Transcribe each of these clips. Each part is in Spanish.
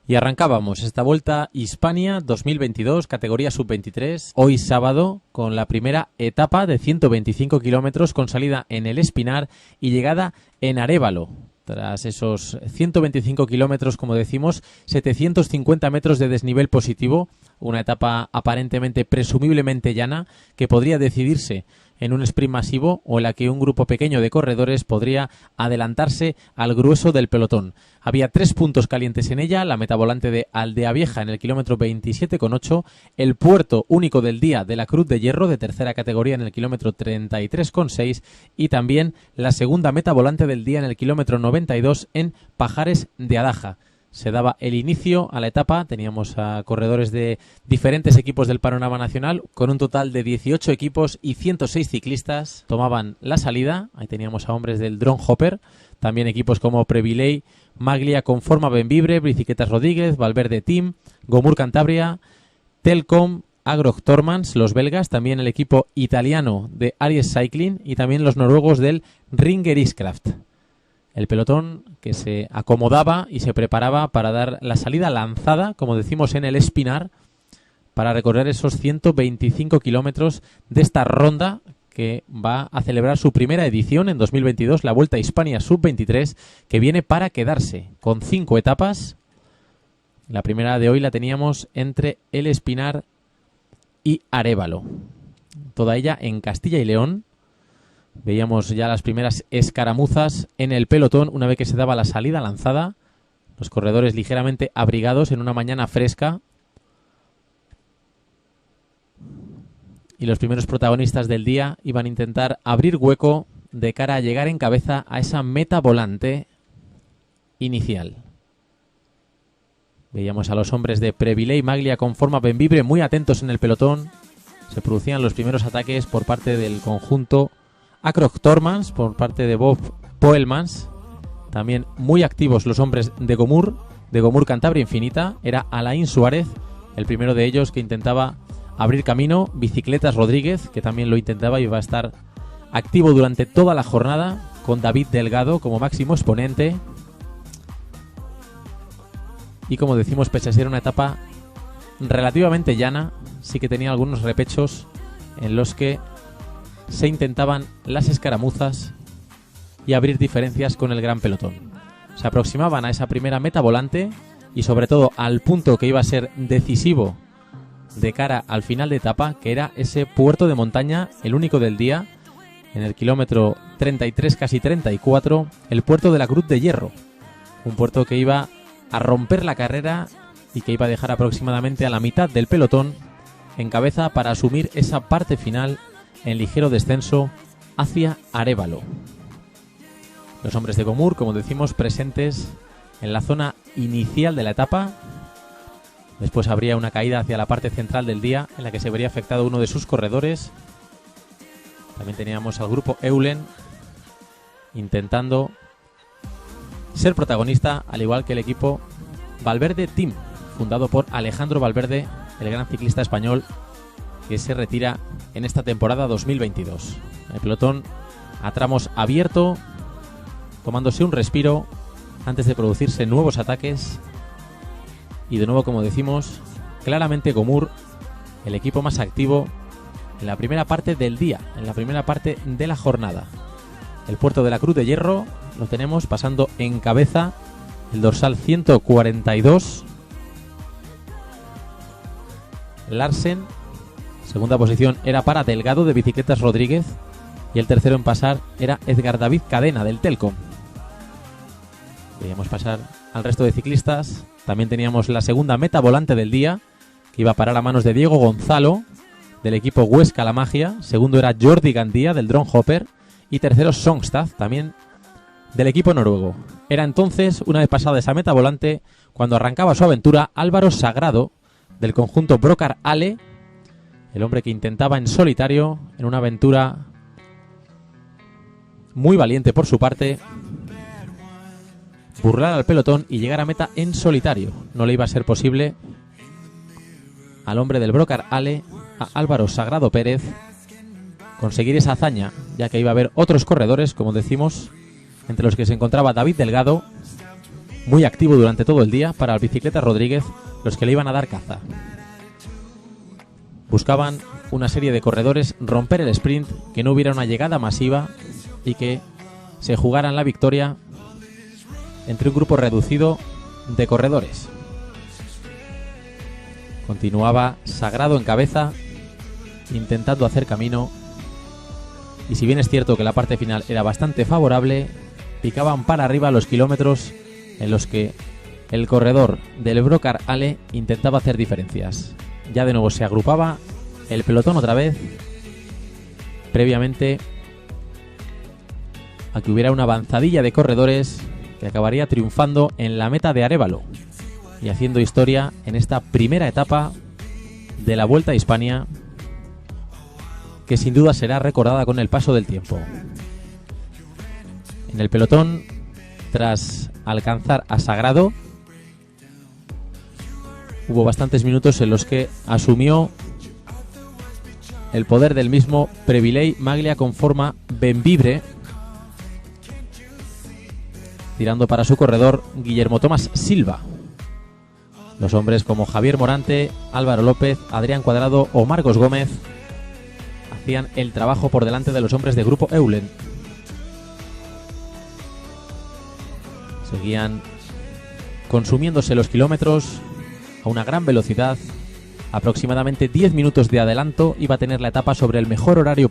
Y arrancábamos esta Vuelta Hispania 2022, categoría sub-23, hoy sábado, con la primera etapa de 125 kilómetros con salida en El Espinar y llegada en Arévalo. Tras esos 125 kilómetros, como decimos, 750 metros de desnivel positivo, una etapa aparentemente, presumiblemente llana, que podría decidirse en un sprint masivo o en la que un grupo pequeño de corredores podría adelantarse al grueso del pelotón. Había 3 puntos calientes en ella, la meta volante de Aldea Vieja en el kilómetro 27,8, el puerto único del día de la Cruz de Hierro de tercera categoría en el kilómetro 33,6 y también la segunda meta volante del día en el kilómetro 92 en Pajares de Adaja. Se daba el inicio a la etapa, teníamos a corredores de diferentes equipos del panorama nacional, con un total de 18 equipos y 106 ciclistas tomaban la salida. Ahí teníamos a hombres del Drone Hopper, también equipos como Previley, Maglia, Conforma Benvibre, Bicicletas Rodríguez, Valverde Team, Gomur Cantabria, Telkom, Agrog Tormans, los belgas, también el equipo italiano de Aries Cycling y también los noruegos del Ringer Iskraft. El pelotón que se acomodaba y se preparaba para dar la salida lanzada, como decimos, en El Espinar, para recorrer esos 125 kilómetros de esta ronda que va a celebrar su primera edición en 2022, la Vuelta a Hispania Sub-23, que viene para quedarse, con 5 etapas. La primera de hoy la teníamos entre El Espinar y Arévalo. Toda ella en Castilla y León. Veíamos ya las primeras escaramuzas en el pelotón una vez que se daba la salida lanzada. Los corredores ligeramente abrigados en una mañana fresca. Y los primeros protagonistas del día iban a intentar abrir hueco de cara a llegar en cabeza a esa meta volante inicial. Veíamos a los hombres de Previley, Maglia, Conforma Benvibre muy atentos en el pelotón. Se producían los primeros ataques por parte del conjunto Agrog Tormans, por parte de Bob Poelmans. También muy activos los hombres de Gomur Cantabria Infinita. Era Alain Suárez, el primero de ellos, que intentaba abrir camino. Bicicletas Rodríguez, que también lo intentaba y va a estar activo durante toda la jornada, con David Delgado como máximo exponente. Y como decimos, pese a ser una etapa relativamente llana, sí que tenía algunos repechos en los que se intentaban las escaramuzas y abrir diferencias con el gran pelotón. Se aproximaban a esa primera meta volante y sobre todo al punto que iba a ser decisivo de cara al final de etapa, que era ese puerto de montaña, el único del día, en el kilómetro 33, casi 34, el puerto de la Cruz de Hierro. Un puerto que iba a romper la carrera y que iba a dejar aproximadamente a la mitad del pelotón en cabeza para asumir esa parte final en ligero descenso hacia Arévalo. Los hombres de Gomur, como decimos, presentes en la zona inicial de la etapa. Después habría una caída hacia la parte central del día en la que se vería afectado uno de sus corredores. También teníamos al grupo Eulen intentando ser protagonista, al igual que el equipo Valverde Team, fundado por Alejandro Valverde, el gran ciclista español que se retira en esta temporada 2022. El pelotón a tramos abierto, tomándose un respiro antes de producirse nuevos ataques. Y de nuevo, como decimos, claramente Gomur, el equipo más activo en la primera parte del día, en la primera parte de la jornada. El puerto de la Cruz de Hierro lo tenemos pasando en cabeza, el dorsal 142. Larsen. Segunda posición era para Delgado de Bicicletas Rodríguez y el tercero en pasar era Edgar David Cadena del Telkom. Veíamos pasar al resto de ciclistas. También teníamos la segunda meta volante del día, que iba a parar a manos de Diego Gonzalo del equipo Huesca La Magia. Segundo era Jordi Gandía del Drone Hopper y tercero Songstad, también del equipo noruego. Era entonces, una vez pasada esa meta volante, cuando arrancaba su aventura Álvaro Sagrado del conjunto Brocar Ale, el hombre que intentaba en solitario, en una aventura muy valiente por su parte, burlar al pelotón y llegar a meta en solitario. No le iba a ser posible al hombre del Brocar Ale, a Álvaro Sagrado Pérez, conseguir esa hazaña, ya que iba a haber otros corredores, como decimos, entre los que se encontraba David Delgado, muy activo durante todo el día para el Bicicleta Rodríguez, los que le iban a dar caza. Buscaban una serie de corredores romper el sprint, que no hubiera una llegada masiva y que se jugaran la victoria entre un grupo reducido de corredores. Continuaba Sagrado en cabeza, intentando hacer camino, y si bien es cierto que la parte final era bastante favorable, picaban para arriba los kilómetros en los que el corredor del Brocar Ale intentaba hacer diferencias. Ya de nuevo se agrupaba el pelotón otra vez, previamente a que hubiera una avanzadilla de corredores que acabaría triunfando en la meta de Arévalo y haciendo historia en esta primera etapa de la Vuelta a Hispania, que sin duda será recordada con el paso del tiempo. En el pelotón, tras alcanzar a Sagrado, hubo bastantes minutos en los que asumió el poder del mismo Previlei Maglia con forma Benvibre, tirando para su corredor Guillermo Tomás Silva. Los hombres como Javier Morante, Álvaro López, Adrián Cuadrado o Marcos Gómez hacían el trabajo por delante de los hombres de Grupo Eulen. Seguían consumiéndose los kilómetros a una gran velocidad. Aproximadamente 10 minutos de adelanto iba a tener la etapa sobre el mejor horario.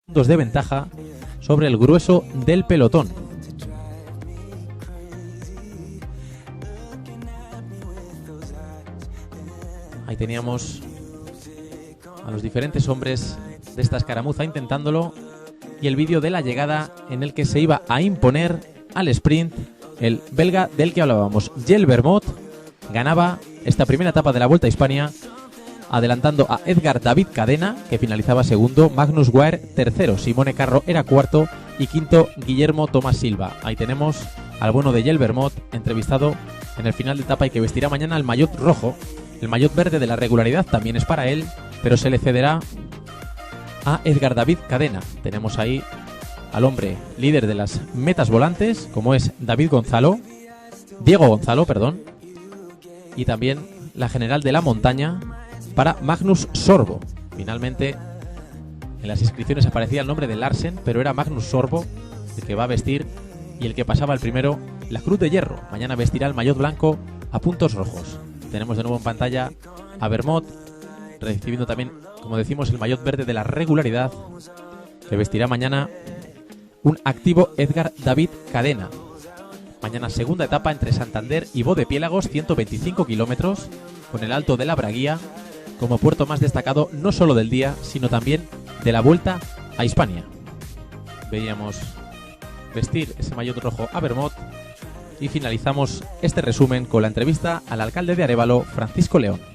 De ventaja sobre el grueso del pelotón. Ahí teníamos a los diferentes hombres de esta escaramuza intentándolo, y el vídeo de la llegada en el que se iba a imponer al sprint el belga del que hablábamos. Gilles Vermot ganaba esta primera etapa de la Vuelta a Hispania, adelantando a Edgar David Cadena, que finalizaba segundo, Magnus Weir tercero, Simone Carro era cuarto y quinto Guillermo Tomás Silva. Ahí tenemos al bueno de Gilles Vermot, entrevistado en el final de etapa y que vestirá mañana el maillot rojo. El maillot verde de la regularidad también es para él, pero se le cederá a Edgar David Cadena. Tenemos ahí al hombre líder de las metas volantes, como es Diego Gonzalo, y también la general de la montaña para Magnus Sorbo. Finalmente, en las inscripciones aparecía el nombre de Larsen, pero era Magnus Sorbo el que va a vestir y el que pasaba el primero la Cruz de Hierro. Mañana vestirá el maillot blanco a puntos rojos. Tenemos de nuevo en pantalla a Vermot recibiendo también, como decimos, el maillot verde de la regularidad, que vestirá mañana un activo Edgar David Cadena. Mañana segunda etapa entre Santander y Bodepiélagos, 125 kilómetros, con el Alto de la Braguía como puerto más destacado no solo del día, sino también de la Vuelta a Hispania. Veíamos vestir ese maillot rojo a Vermot Y finalizamos este resumen con la entrevista al alcalde de Arévalo, Francisco León.